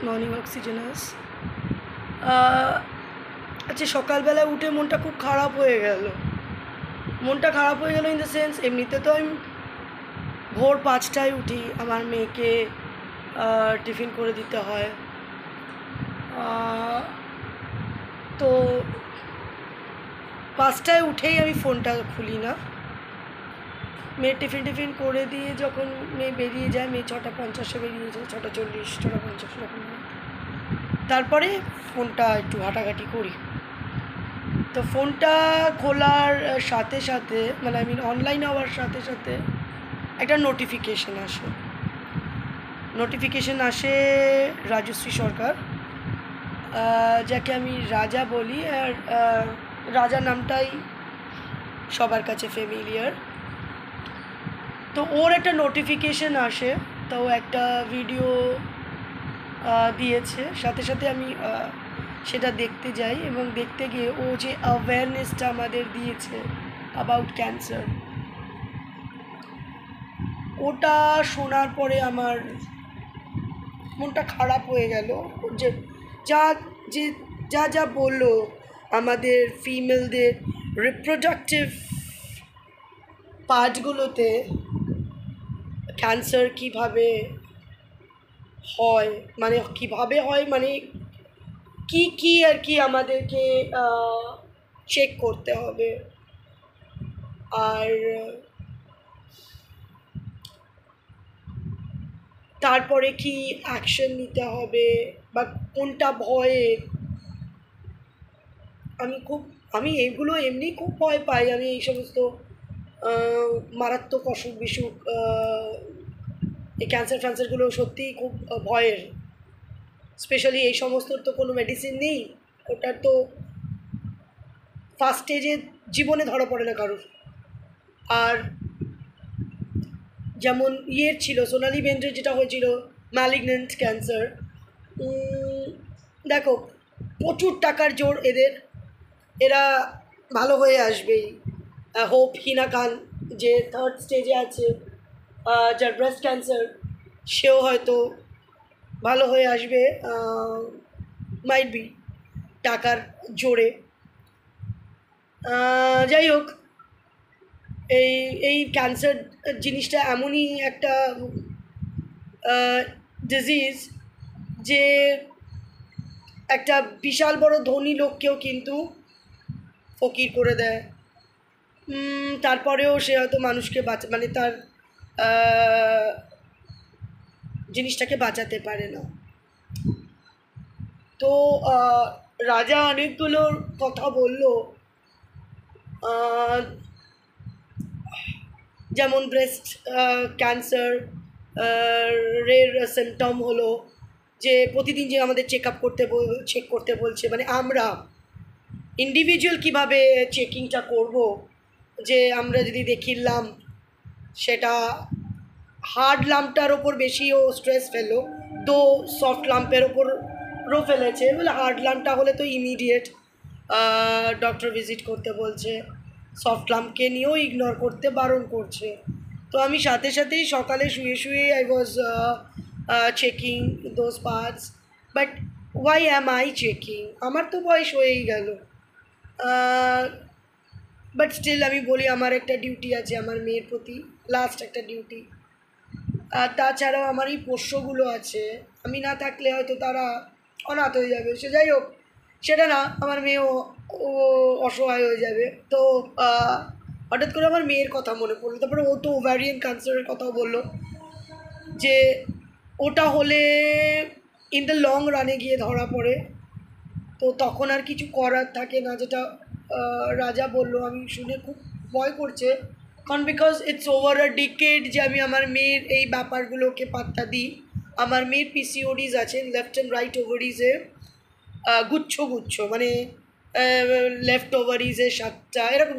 Morning অক্সিজেনাস। আচ্ছা, সকালবেলা উঠে মনটা খুব খারাপ হয়ে গেল। মনটা খারাপ হয়ে গেল ইন দ্য সেন্স, এমনিতে তো আমি ভোর 5টায় উঠি, আমার মেয়েকে টিফিন করে দিতে হয়। তো 5টায় উঠেই আমি ফোনটা খুলি না। মেয়ে টিফিন করে দিয়ে যখন মেয়ে বেরিয়ে যায়, মেয়ে 6:50-এ বেরিয়ে যায়, 6:40, 6:50 এরকম। তারপরে ফোনটা একটু ঘাটাঘাটি করি। তো ফোনটা খোলার সাথে সাথে, মানে অনলাইন হওয়ার সাথে সাথে একটা নোটিফিকেশন আসে রাজশ্রী সরকার, যাকে আমি রাজা বলি, আর রাজা নামটাই সবার কাছে ফ্যামিলিয়ার। তো ওর একটা নোটিফিকেশন আসে, তো একটা ভিডিও দিয়েছে, সাথে সাথে আমি সেটা দেখতে যাই, এবং দেখতে গিয়ে ও যে অ্যাওয়ারনেসটা আমাদের দিয়েছে অ্যাবাউট ক্যান্সার, ওটা শোনার পরে আমার মনটা খারাপ হয়ে গেল। যে যা বললো আমাদের ফিমেলদের রিপ্রোডাক্টিভ পার্টগুলোতে ক্যান্সার কিভাবে হয়, মানে কি আর কি আমাদেরকে চেক করতে হবে, আর তারপরে কি অ্যাকশন নিতে হবে, বা কোনটা ভয়ে। আমি এগুলো এমনি খুব ভয় পাই। আমি এই সমস্ত মারাত্মক অসুখ বিসুখ, এই ক্যান্সারগুলো সত্যিই খুব ভয়ের। স্পেশালি এই সমস্তর তো কোনো মেডিসিন নেই, ওটার তো ফার্স্ট স্টেজে জীবনে ধরা পড়ে না কারোর। আর যেমন ছিল সোনালি বেন্দ্রের যেটা হয়েছিল ম্যালিগন্যান্ট ক্যান্সার, দেখো প্রচুর টাকার জোর এরা ভালো হয়ে আসবেই। হোপ হিনা খান যে 3rd স্টেজে আছে, যার ব্রেস্ট ক্যান্সার, সেও হয়তো ভালো হয়ে আসবে, মাইট বি টাকার জোরে। যাই হোক, এই ক্যান্সার জিনিসটা এমনই একটা ডিজিজ যে একটা বিশাল বড় ধনী লোককেও কিন্তু ফকির করে দেয়। তারপরেও সে হয়তো মানুষকে মানে তার জিনিসটাকে বাঁচাতে পারে না। তো রাজা অনেকগুলো কথা বলল, যেমন ব্রেস্ট ক্যান্সার রের সিমটম হলো যে প্রতিদিন যে আমাদের চেক করতে বলছে, মানে আমরা ইন্ডিভিজুয়াল কিভাবে চেকিংটা করব, যে আমরা যদি দেখিলাম সেটা হার্ড লাম্পটার ওপর বেশিও স্ট্রেস ফেলো, তো সফট লাম্পের ওপরও ফেলেছে, বলে হার্ড লাম্পটা হলে তো ইমিডিয়েট ডক্টর ভিজিট করতে বলছে, সফট লাম্পকে নিয়েও ইগনোর করতে বারণ করছে। তো আমি সাথে সাথেই সকালে শুয়ে I was checking those parts, but why am I checking? আমার তো বয়স হয়েই গেল, বাট স্টিল আমি বলি আমার একটা ডিউটি আছে আমার মেয়ের প্রতি, লাস্ট একটা ডিউটি। আর তাছাড়াও আমার এই পোষ্যগুলো আছে, আমি না থাকলে হয়তো তারা অনাথ হয়ে যাবে। সে যাই হোক, সেটা না, আমার মেয়েও অসহায় হয়ে যাবে। তো হঠাৎ করে আমার মেয়ের কথা মনে পড়লো। তারপরে ও তো ওভারিয়ান ক্যান্সারের কথাও বললো, যে ওটা হলে ইন দ্য লং রানে গিয়ে ধরা পড়ে, তো তখন আর কিছু করার থাকে না, যেটা রাজা বললো। আমি শুনে খুব ভয় করছে, কারণ because it's over a decade যে আমি আমার মেয়ের এই ব্যাপারগুলোকে পাত্তা দিই। আমার মেয়ের পিসিওডিস আছে, লেফট অ্যান্ড রাইট ওভারিজে গুচ্ছ, মানে লেফট ওভারিজে 7টা, এরকম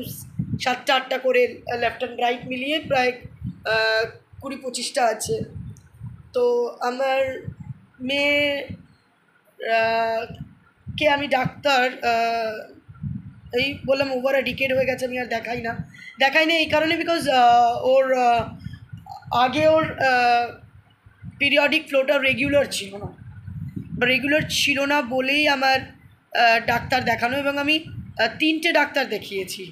7টা-8টা করে লেফট অ্যান্ড রাইট মিলিয়ে প্রায় 20-25টা আছে। তো আমার মেয়ে কে আমি ডাক্তার এই বললাম ওভার আ ডিকেড হয়ে গেছে, আমি আর দেখাই না এই কারণে, বিকজ ওর আগে ওর পিরিয়ডিক ফ্লোটা রেগুলার ছিল না, রেগুলার ছিল না বলেই আমার ডাক্তার দেখানো, এবং আমি 3টে ডাক্তার দেখিয়েছি।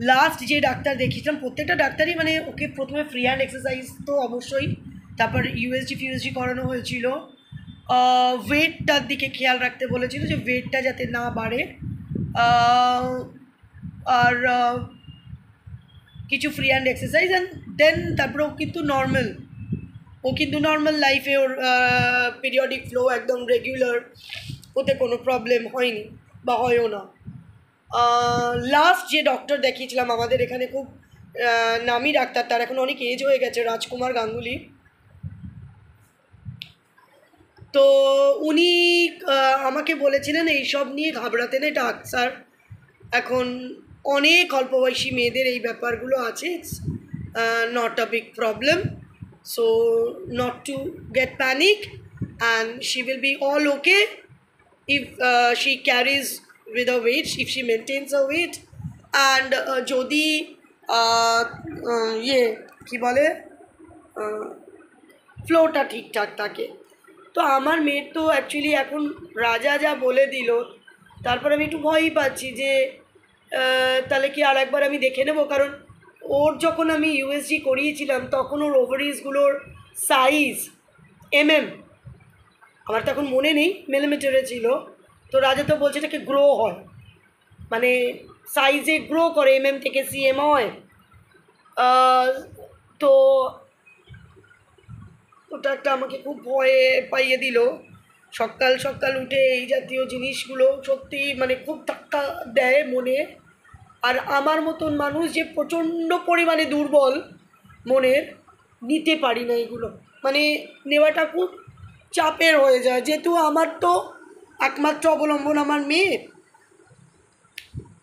লাস্ট যে ডাক্তার দেখিয়েছিলাম, প্রত্যেকটা ডাক্তারই মানে ওকে প্রথমে ফ্রি হ্যান্ড এক্সারসাইজ তো অবশ্যই, তারপর ইউএসজি করানো হয়েছিল, ওয়েটটার দিকে খেয়াল রাখতে বলেছিল যে ওয়েটটা যাতে না বাড়ে, আর কিছু free hand exercise, and then তারপরে ও কিন্তু নর্মাল লাইফে ওর পিরিয়ডিক ফ্লো একদম রেগুলার, ওতে কোনো প্রবলেম হয়নি বা হয়ও না। লাস্ট যে ডক্টর দেখিয়েছিলাম আমাদের এখানে, খুব নামি ডাক্তার, তার এখন অনেক এজ হয়ে গেছে, রাজকুমার গাঙ্গুলি। তো উনি আমাকে বলেছিলেন এইসব নিয়ে ঘাবড়াতে নেই ডাক্তার, এখন অনেক অল্প বয়সী মেয়েদের এই ব্যাপারগুলো আছে, it's not a big problem, so not to get panic, and she will be all okay if she carries with her weight, if she maintains her weight, and যদি কি বলে ফ্লোটা ঠিকঠাক থাকে। তো আমার মেয়ের তো অ্যাকচুয়ালি এখন রাজা যা বলে দিল, তারপর আমি একটু ভয়ই পাচ্ছি যে তাহলে কি আর একবার আমি দেখে নেব, কারণ ওর যখন আমি ইউএসজি করিয়েছিলাম তখন ওর ওভারিজগুলোর সাইজ আমার তো এখন মনে নেই, মিলিমিটারে ছিল। তো রাজা তো বলছে এটাকে গ্রো হয়, মানে সাইজে গ্রো করে, থেকে সিএম হয়। তো ওটা একটা আমাকে খুব ভয়ে পাইয়ে দিল। সকাল সকাল উঠে এই জাতীয় জিনিসগুলো সত্যি মানে খুব ধাক্কা দেয় মনে। আর আমার মতন মানুষ যে প্রচণ্ড পরিমাণে দুর্বল মনের, নিতে পারি না এগুলো, মানে নেওয়াটা খুব চাপের হয়ে যায়, যেহেতু আমার তো একমাত্র অবলম্বন আমার মেয়ে,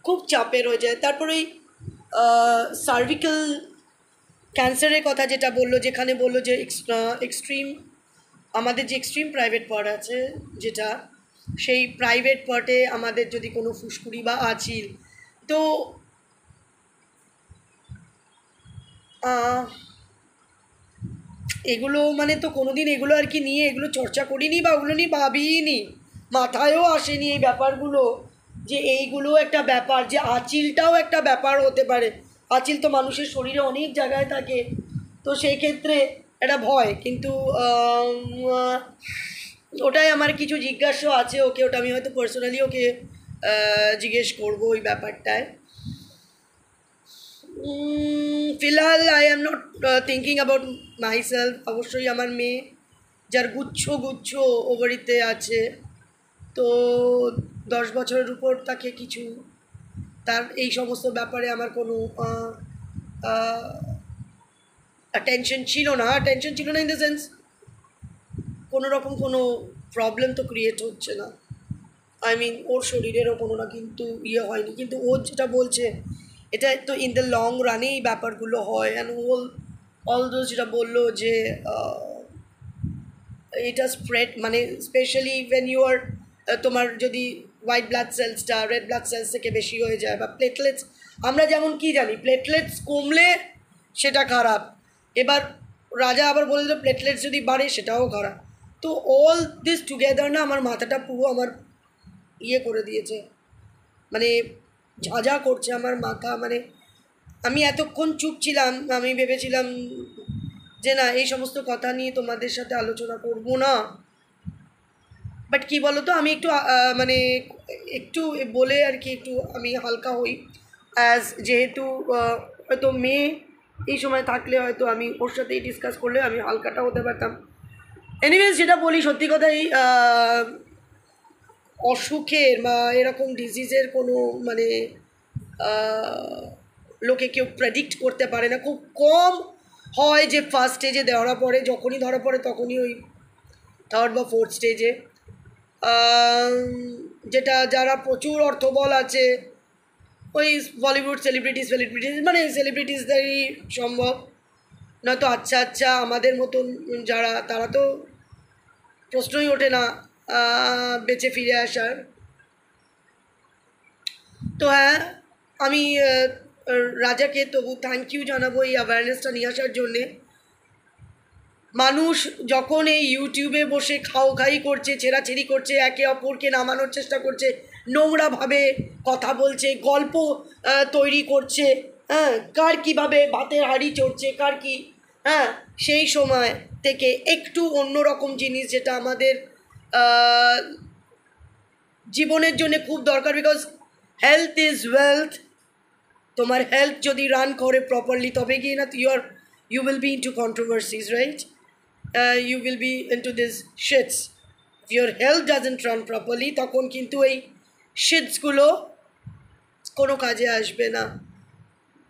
খুব চাপের হয়ে যায়। তারপরে ওই সার্ভিক্যাল ক্যান্সারের কথা যেটা বললো, যেখানে বললো যে এক্সট্রিম, আমাদের যে এক্সট্রিম প্রাইভেট পার্ট আছে যেটা, সেই প্রাইভেট পার্টে আমাদের যদি কোনো ফুসকুড়ি বা আছিল, তো এগুলো মানে তো কোনো দিন এগুলো আর কি নিয়ে এগুলো চর্চা করিনি বা ওগুলো নিয়ে ভাবিনি, মাথায়ও আসেনি এই ব্যাপারগুলো, যে এইগুলো একটা ব্যাপার, যে আঁচিলটাও একটা ব্যাপার হতে পারে। আঁচিল তো মানুষের শরীরে অনেক জায়গায় থাকে, তো সেই ক্ষেত্রে একটা ভয়, কিন্তু ওটাই আমার কিছু জিজ্ঞাসা আছে ওকে, ওটা আমি হয়তো পার্সোনালি ওকে জিজ্ঞেস করবো ওই ব্যাপারটায়। ফিলহাল I am not thinking about myself. অবশ্যই আমার মেয়ে, যার গুচ্ছ গুচ্ছ ওভারিতে আছে, তো 10 বছরের উপর তাকে কিছু, তার এই সমস্ত ব্যাপারে আমার কোনো টেনশন ছিল না ইন দ্য সেন্স কোনো রকম কোনো প্রবলেম তো ক্রিয়েট হচ্ছে না, আই মিন ওর শরীরেরও কোনো না কিন্তু হয়নি, কিন্তু ও যেটা বলছে এটা তো ইন দ্য লং রানে এই ব্যাপারগুলো হয়। অ্যান্ড অল দোজ যেটা বললো যে এটা স্প্রেড, মানে স্পেশালি ওয়েন ইউ আর, তোমার যদি হোয়াইট ব্লাড সেলসটা রেড ব্লাড সেলস থেকে বেশি হয়ে যায়, বা প্লেটলেটস, আমরা যেমন কি জানি প্লেটলেটস কমলে সেটা খারাপ, এবার রাজা আবার বলে দিল প্লেটলেটস যদি বাড়ে সেটাও খারাপ। তো অল দিস টুগেদার না আমার মাথাটা পুরো আমার করে দিয়েছে, মানে ঝাঁঝা করছে আমার মাথা। মানে আমি এতক্ষণ চুপ ছিলাম, আমি ভেবেছিলাম যে না এই সমস্ত কথা নিয়ে তোমাদের সাথে আলোচনা করব না, বাট কী বলো তো, আমি একটু মানে একটু বলে আর কি একটু আমি হালকা হই, অ্যাজ যেহেতু হয়তো মেয়ে এই সময় থাকলে হয়তো আমি ওর সাথেই ডিসকাস করলে আমি হালকাটা হতে পারতাম। এনিওয়েজ যেটা বলি সত্যি কথাই, অসুখের বা এরকম ডিজিজের কোনো মানে লোকে কেউ প্রেডিক্ট করতে পারে না, খুব কম হয় যে ফার্স্ট স্টেজে ধরা পড়ে, যখনই ধরা পড়ে তখনই ওই থার্ড বা ফোর্থ স্টেজে, যেটা যারা প্রচুর অর্থবল আছে, ওই বলিউড সেলিব্রিটিস মানে সেলিব্রিটিসদেরই সম্ভব, নয়তো আচ্ছা আমাদের মতন যারা, তারা তো প্রশ্নই ওঠে না বেঁচে ফিরে আসার। তো হ্যাঁ, আমি রাজাকে তবু থ্যাংক ইউ জানাবো এই অ্যাওয়ারনেসটা নিয়ে আসার জন্যে। মানুষ যখন এই ইউটিউবে বসে খাওয়াখাই করছে, ছেঁড়াছেড়ি করছে, একে অপরকে নামানোর চেষ্টা করছে, নোংরাভাবে কথা বলছে, গল্প তৈরি করছে, হ্যাঁ, কার কীভাবে ভাতের হাঁড়ি চড়ছে, কার কি, হ্যাঁ, সেই সময় থেকে একটু অন্যরকম জিনিস যেটা আমাদের জীবনের জন্য খুব দরকার, বিকজ হেলথ ইজ ওয়েলথ। তোমার হেলথ যদি রান করে প্রপারলি তবে গিয়ে না you will be into controversies, right? You will be into this shits. If your health doesn't run properly তখন কিন্তু এই shitsগুলো কোনো কাজে আসবে না।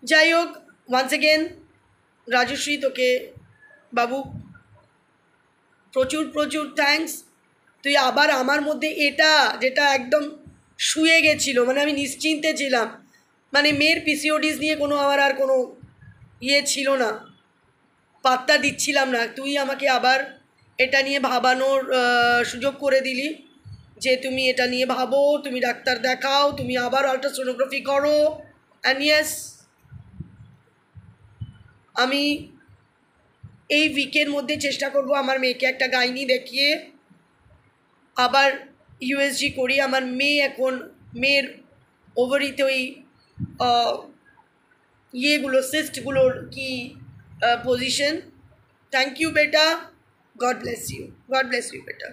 যাই হোক, once again রাজশ্রী, তোকে বাবু প্রচুর প্রচুর থ্যাঙ্কস। তুই আবার আমার মধ্যে এটা যেটা একদম শুয়ে গেছিলো, মানে আমি নিশ্চিন্তে ছিলাম, মানে মেয়ের পিসিওডিস নিয়ে কোনো আমার আর কোনো ছিল না, পাত্তা দিচ্ছিলাম না, তুই আমাকে আবার এটা নিয়ে ভাবানোর সুযোগ করে দিলি যে তুমি এটা নিয়ে ভাবো, তুমি ডাক্তার দেখাও, তুমি আবার আল্ট্রাসোনোগ্রাফি করো। অ্যান্ড ইয়েস, আমি এই উইকের মধ্যে চেষ্টা করব আমার মেয়েকে একটা গাইনি দেখিয়ে আবার ইউএসজি করি। আমার মেয়ে এখন মেয়ের ওভারিতে ওই ইয়েগুলো সিস্টগুলোর কি position. Thank you beta, God bless you beta.